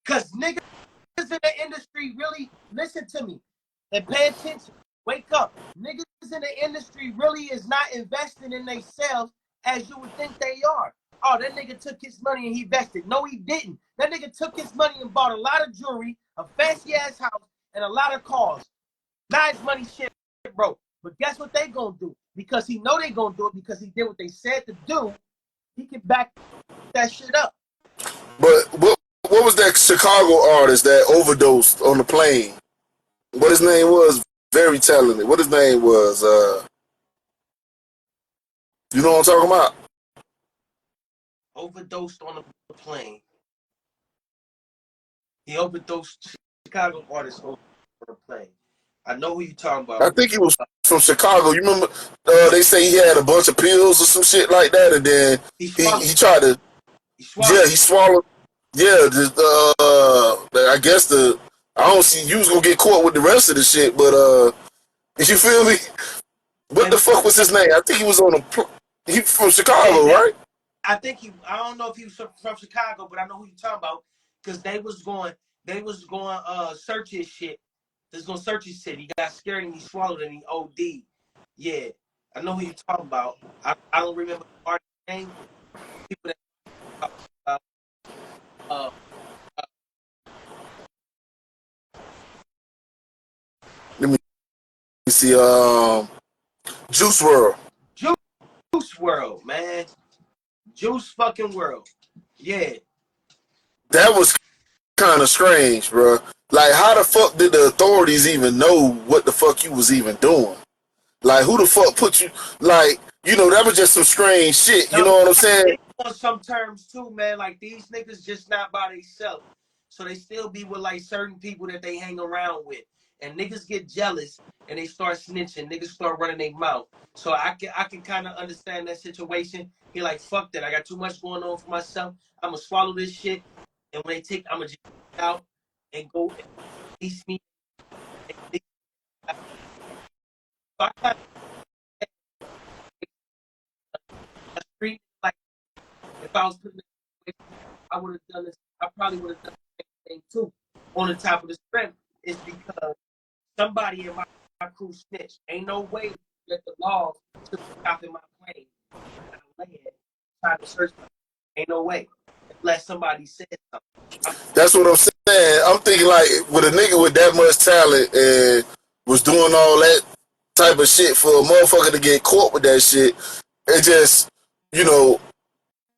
Because niggas in the industry really listen to me and pay attention. Wake up. Niggas in the industry really is not investing in themselves as you would think they are. Oh, that nigga took his money and he invested. No, he didn't. That nigga took his money and bought a lot of jewelry, a fancy ass house, and a lot of cars. Now his money shit broke. But guess what they gonna do? Because he know they gonna do it because he did what they said to do, he can back that shit up. But what was that Chicago artist that overdosed on the plane? What his name was? Very talented. What his name was? You know what I'm talking about? Overdosed on the plane. He overdosed Chicago artist on the plane. I know who you talking I about. think he was from Chicago. You remember? They say he had a bunch of pills or some shit like that, and then He he tried to. He swallowed. Yeah, he swallowed. Yeah, I guess I don't see you was gonna get caught with the rest of the shit, but you feel me? What the fuck was his name? I think he was on he from Chicago, right? I think I don't know if he was from Chicago, but I know who you talking about because they was going search his shit. They was going to search his shit. He got scared and he swallowed and he OD'd. Yeah, I know who you talking about. I don't remember the artist's name. People that uh, Let me see. Juice WRLD. Juice WRLD, man. Juice fucking WRLD. Yeah. That was kind of strange, bro. Like, how the fuck did the authorities even know what the fuck you was even doing? Like, who the fuck put you? Like, that was just some strange shit. You know what I'm saying? On some terms too, man. Like these niggas just not by themselves, so they still be with like certain people that they hang around with, and niggas get jealous and they start snitching. Niggas start running their mouth. So I can kind of understand that situation. He like, fuck that. I got too much going on for myself. I'm gonna swallow this shit, and when they take, I'm gonna just out and go and release me. So I kind of street like if I was putting it, I would have done this. I probably would have done the same thing too. On the top of the strength is because somebody in my crew snitched. Ain't no way that the law took stop in my plane and I land trying to search. Ain't no way unless somebody said something. That's what I'm saying. I'm thinking like with a nigga with that much talent and was doing all that type of shit for a motherfucker to get caught with that shit. It just,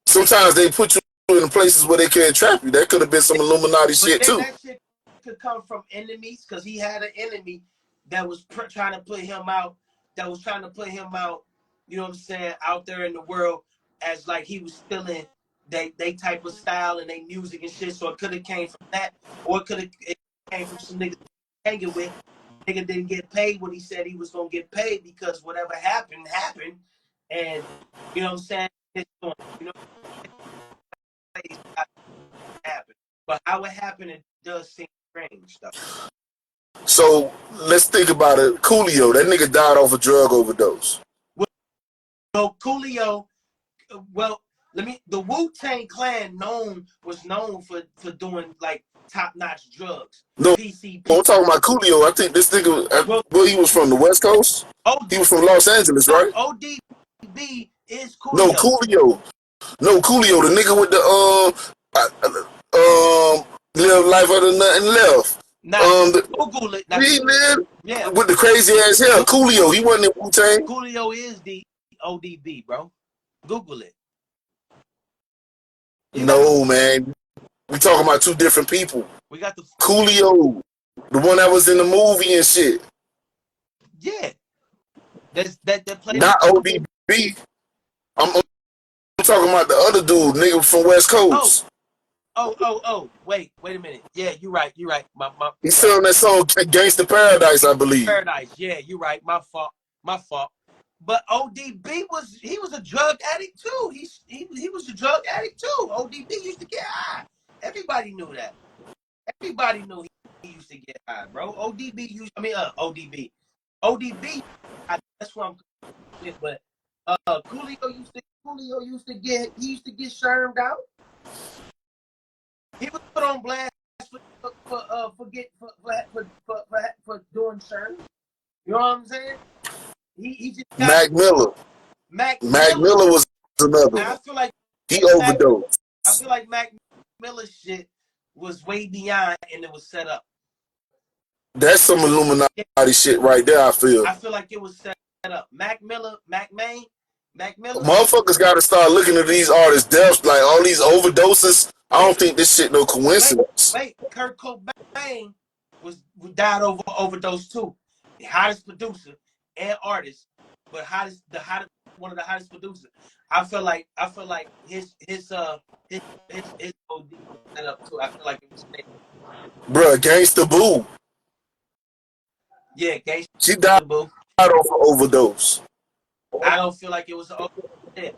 sometimes they put you in places where they can't trap you. That could have been some Illuminati shit too. That shit could come from enemies because he had an enemy that was trying to put him out. That was trying to put him out. You know what I'm saying? Out there in the world as like he was stealing they type of style and they music and shit. So it could have came from that, or it came from some niggas hanging with. Nigga didn't get paid what he said he was gonna get paid because whatever happened, and you know what I'm saying. You know, happen. But how it happened, it does seem strange, though. So let's think about it. Coolio, that nigga died off a drug overdose. Well, Coolio, well, the Wu-Tang Clan was known for doing like top-notch drugs. No, PCP. I'm talking about Coolio. I think this nigga, well, he was from the West Coast. He was from Los Angeles, right? ODB is No, Coolio. Coolio. No, Coolio, the nigga with the live life other than nothing left. Now, Google it. Now, He lived yeah, with the crazy ass hair. Coolio, he wasn't in Wu-Tang. Coolio is the ODB, bro. Google it. No, man. We talking about two different people. We got the Coolio, the one that was in the movie and shit. Yeah. That played. Not ODB. I'm talking about the other dude, nigga from West Coast. Wait a minute. Yeah, you're right. He's selling that song Gangsta Paradise, I believe. Paradise. Yeah, you're right. My fault. But ODB was a drug addict too. He was a drug addict too. ODB used to get high. Everybody knew that. Everybody knew he used to get high, bro. ODB. That's what I'm with. But Coolio used to get shermed out. He was put on blast for doing sherm. You know what I'm saying? He just Mac Miller. Mac Miller was another one. I feel like he overdosed. I feel like Mac Miller's shit was way beyond and it was set up. That's some Illuminati shit right there, I feel. I feel like it was set up. Mac Miller. Motherfuckers gotta start looking at these artists' deaths, like all these overdoses. I don't think this shit no coincidence. Wait, Kurt Cobain died over overdose too. The hottest producer and artist, but one of the hottest producers. I feel like his OD was set up too. I feel like it was fake. Bruh, Gangsta Boo. Yeah, Gangsta. She died off overdose. I don't feel like it was an overdose. That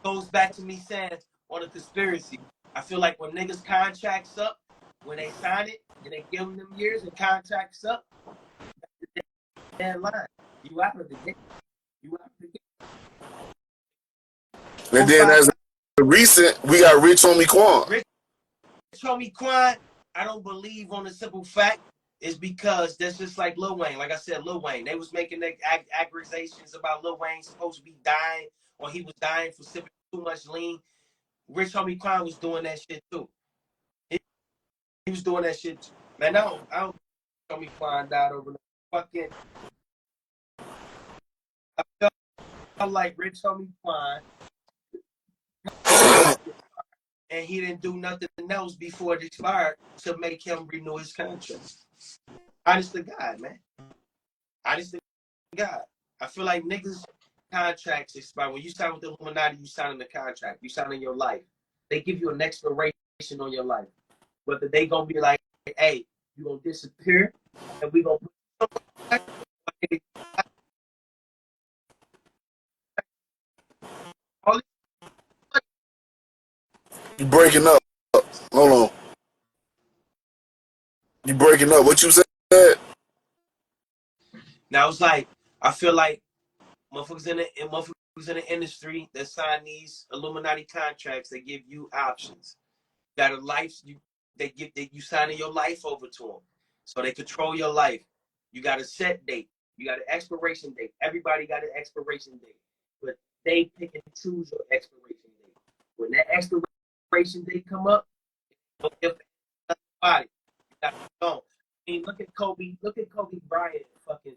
goes back to me saying on a conspiracy. I feel like when niggas contracts up, when they sign it and they give them years and contracts up, that's the dead line. You out of the game. And then as a recent, we got Rich Homie Quan. Rich Homie Quan, I don't believe on the simple fact is because that's just like Lil Wayne. Like I said, Lil Wayne. They was making accusations about Lil Wayne supposed to be dying or he was dying for sipping too much lean. Rich Homie Quan was doing that shit too. He was doing that shit too. Man, I don't Homie Quan died over the fucking. I felt like Rich Homie Quan, and he didn't do nothing else before it expired to make him renew his contract. Honest to God, man. Honest to God. I feel like niggas contracts expire. When you sign with the Illuminati, you sign in the contract. You sign in your life. They give you an expiration on your life. Whether they gonna be like, hey, you gonna disappear and we gonna put You breaking up. Hold on. You breaking up. What you said? Now it's like I feel like motherfuckers in the industry that sign these Illuminati contracts, they give you options. You got a life, you signing your life over to them, so they control your life. You got a set date, you got an expiration date. Everybody got an expiration date, but they pick and choose your expiration date. When that expiration date come up, if body, you got to go. I mean, look at Kobe Bryant, fucking.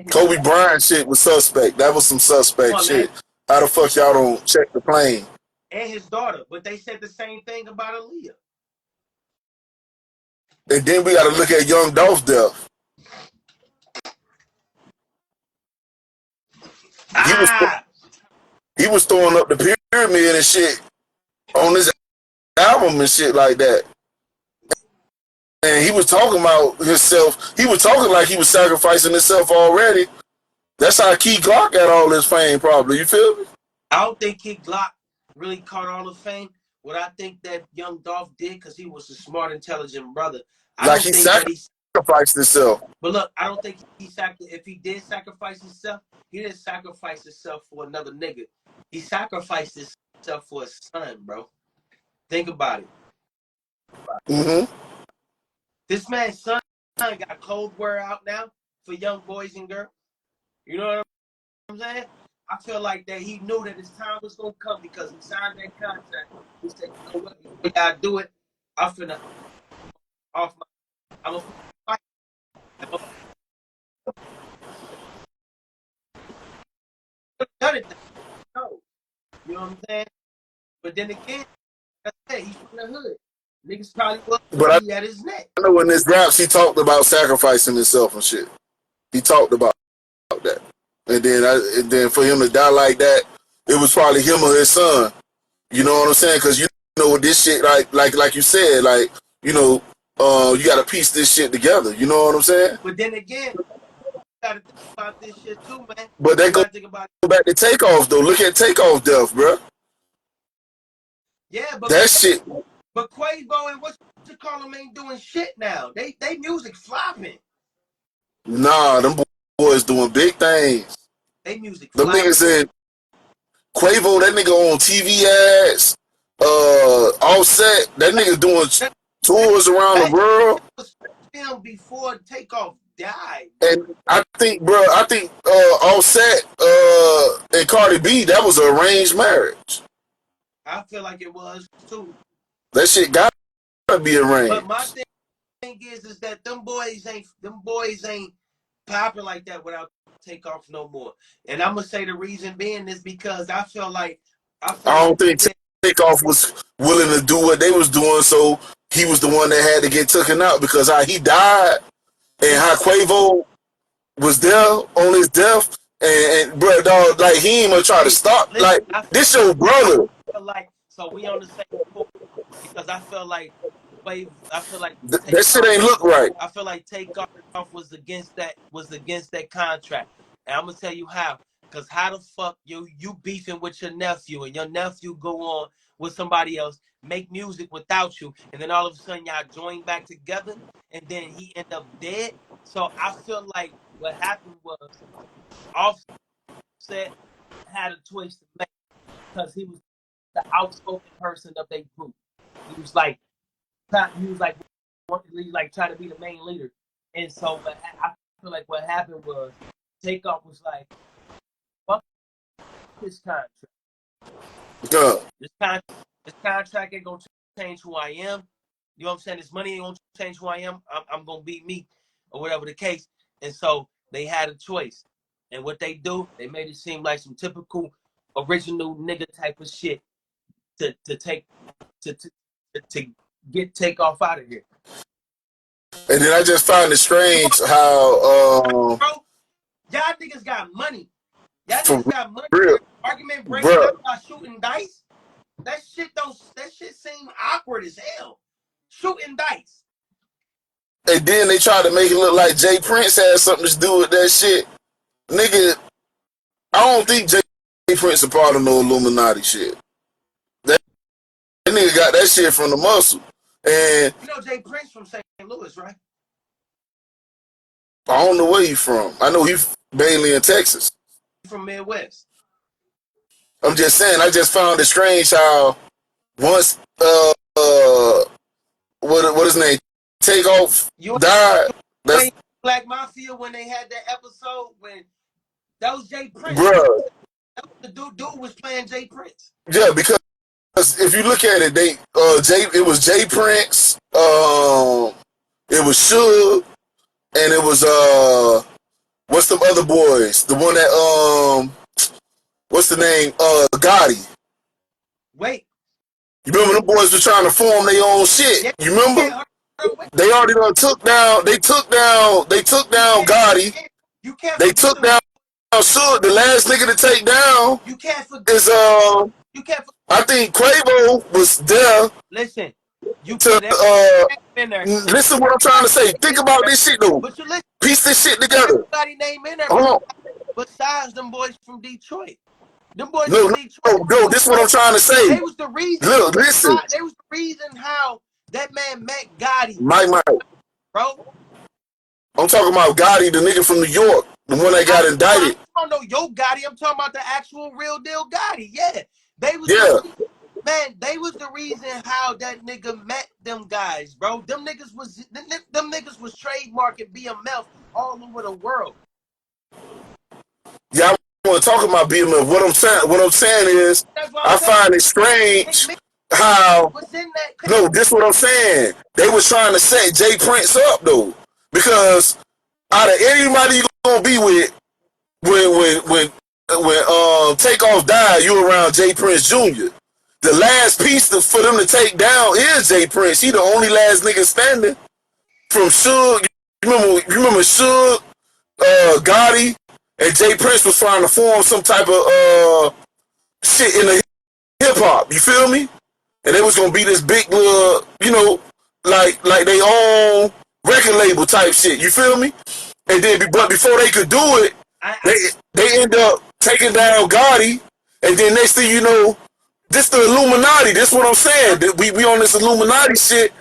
Kobe Bryant shit was suspect. That was some suspect shit. Man. How the fuck y'all don't check the plane? And his daughter, but they said the same thing about Aaliyah. And then we got to look at Young Dolph's death. He was throwing up the pyramid and shit on his album and shit like that. And he was talking about himself. He was talking like he was sacrificing himself already. That's how Key Glock got all his fame, probably. You feel me? I don't think Key Glock really caught all the fame. What I think that Young Dolph did, because he was a smart, intelligent brother. I don't think sacrificed himself. But look, I don't think if he did sacrifice himself, he didn't sacrifice himself for another nigga. He sacrificed himself for his son, bro. Think about it. Mm-hmm. This man's son got code word out now for young boys and girls. You know what I'm saying? I feel like that he knew that his time was gonna come because he signed that contract. He said, "You know what? Before I do it, I'm finna off my. I'm gonna fight. Done it. No, you know what I'm saying? But then again, like I said, he's from the hood. Niggas probably will But be at his neck. I know in his raps he talked about sacrificing himself and shit. He talked about that, and then for him to die like that, it was probably him or his son. You know what I'm saying? Because you know this shit, like you said, like you know, you got to piece this shit together. You know what I'm saying? But then again, you gotta think about this shit too, man. But that You goes gotta think about back to Takeoff though. Look at Takeoff death, bro. yeah, That shit. but Quavo and what you call them ain't doing shit now. They music flopping. Nah, them boys doing big things. They music Them flopping. niggas in Quavo, that nigga on TV ads. Offset, that nigga doing tours around the world. Was filmed before Takeoff died. And I think, bro, Offset and Cardi B, that was an arranged marriage. I feel like it was too. That shit gotta be arranged. But my thing is that them boys ain't popping like that without Takeoff no more. And I'm gonna say the reason being is because I feel like I don't think Takeoff was willing to do what they was doing, so he was the one that had to get taken out because how he died and how Quavo was there on his death, and bro, dog, like he ain't gonna try to stop. Listen, Like this your brother. I feel like so we on the same boat because I feel like That shit ain't look right. I feel like Takeoff was against that contract, and I'm gonna tell you how. Cause how the fuck you beefing with your nephew and your nephew go on with somebody else, make music without you, and then all of a sudden y'all join back together, and then he end up dead. So I feel like what happened was Offset had a choice to make because he was the outspoken person of their group. He was like trying to be the main leader, and so I feel like what happened was Takeoff was like, "Fuck this contract. Yeah. This contract ain't gonna change who I am. You know what I'm saying? This money ain't gonna change who I am. I'm gonna be me, or whatever the case." And so they had a choice, and what they do, they made it seem like some typical original nigga type of shit to get Takeoff out of here. And then I just find it strange how Bro, y'all niggas got money. Y'all niggas got money. real, Argument breaking up by shooting dice. That shit seem awkward as hell. Shooting dice. and then they try to make it look like Jay Prince had something to do with that shit. Nigga, I don't think Jay Prince a part of no Illuminati shit. That nigga got that shit from the muscle. And you know Jay Prince from St. Louis, right? I don't know where he from. I know he's mainly in Texas. From Midwest. I'm just saying, I just found it strange how once what his name Takeoff died. That's Black Mafia when they had that episode when that was Jay Prince. Bruh. The dude was playing Jay Prince. Yeah, because if you look at it, it was Jay Prince, it was Suge, and it was what's the other boys? The one that what's the name? Gotti. Wait. You remember the boys were trying to form their own shit? Yeah, you remember? They already took down Gotti. You can't they took down Suge. The last nigga to take down is you can't I think Quavo was there. Listen. You listen what I'm trying to say. Think about this shit though. But you listen, piece this shit together. Everybody name in there besides them boys from Detroit. Them boys from Detroit. No, this is what I'm trying to say. They was the reason. Look, listen. They was the reason how that man met Gotti. Mike. Bro. I'm talking about Gotti, the nigga from New York, the one that got indicted. I don't know Yo Gotti. I'm talking about the actual real deal Gotti. Yeah, they was Yeah. the reason, man. They was the reason how that nigga met them guys, bro. Them niggas was trademarking BMF all over the world. Yeah, I want to talk about BMF. What I'm saying is, I find it strange how. What's in that? No, this what I'm saying. They was trying to set Jay Prince up though, because out of anybody you gonna be with, when Takeoff died, you around Jay Prince Jr. The last piece for them to take down is Jay Prince. He the only last nigga standing from Suge. You remember Suge, Gotti, and Jay Prince was trying to form some type of shit in the hip hop. You feel me? And they was gonna be this big little, like they own record label type shit. You feel me? And then, but before they could do it, they end up taking down Gotti, and then next thing you know, this the Illuminati. This what I'm saying. We on this Illuminati shit.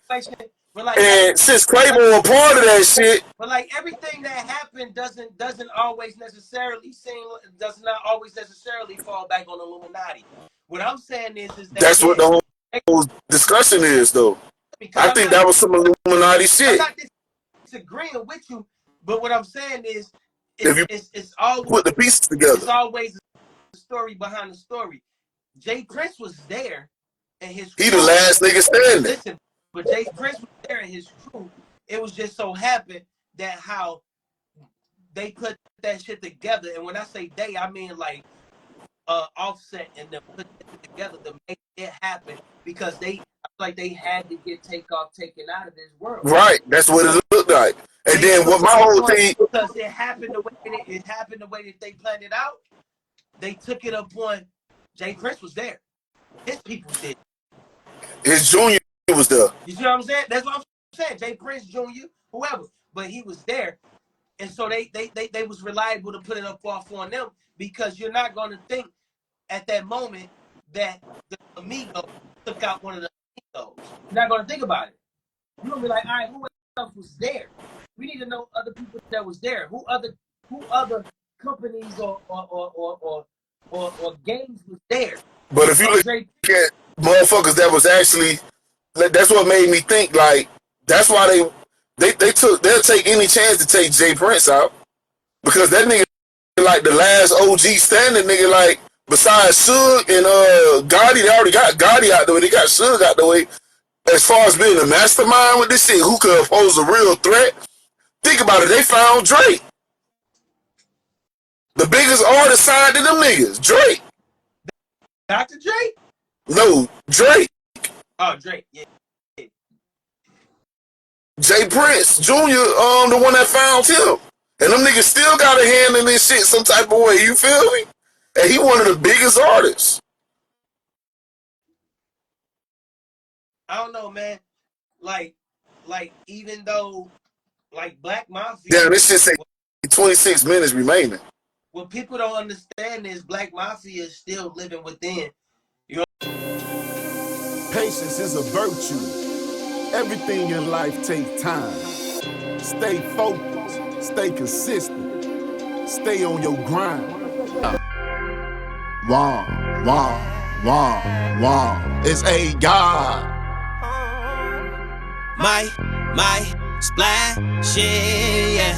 And since Claiborne a part of that shit, but like everything that happened does not always necessarily fall back on Illuminati. What I'm saying is that that's what the whole discussion is, though. I think that was some Illuminati shit. I'm not disagreeing with you, but what I'm saying is, it's always put the pieces together. It's always a story behind the story. Jay Prince was there, and his crew, he the last nigga standing. Listen, but Jay Prince was there, and his crew. It was just so happened that how they put that shit together, and when I say they, I mean like Offset and them put it together to make it happen, because they had to get Takeoff taken out of this world. Right, that's what it looked like. And then what my whole thing, because it happened the way that they planned it out. They took it upon Jay Prince was there. His people did. His junior was there. You see what I'm saying? That's what I'm saying. Jay Prince Jr., whoever, but he was there, and so they was reliable to put it up off on them, because you're not going to think at that moment that the Amigo took out one of the Amigos. You're not going to think about it. You're going to be like, all right, who else was there? We need to know other people that was there. Who other companies or games was there? But if you look at motherfuckers that was actually, that's what made me think, like, that's why they'll take any chance to take Jay Prince out, because that nigga like the last OG standing nigga, like, besides Suge and Gotti. They already got Gotti out the way. They got Suge out the way. As far as being a mastermind with this shit, who could pose a real threat? Think about it. They found Drake. The biggest artist signed to them niggas. Drake. Dr. Drake? No, Drake. Oh, Drake, yeah. Jay Prince Jr., the one that found him. And them niggas still got a hand in this shit some type of way. You feel me? And he one of the biggest artists. I don't know, man. Like even though, like, Black Mafia. Yeah, this shit say 26 minutes remaining. What people don't understand is Black Mafia is still living within. You know? Patience is a virtue. Everything in life takes time. Stay focused. Stay consistent. Stay on your grind. Wah, wah, wah, wah. It's a God. My splash, yeah.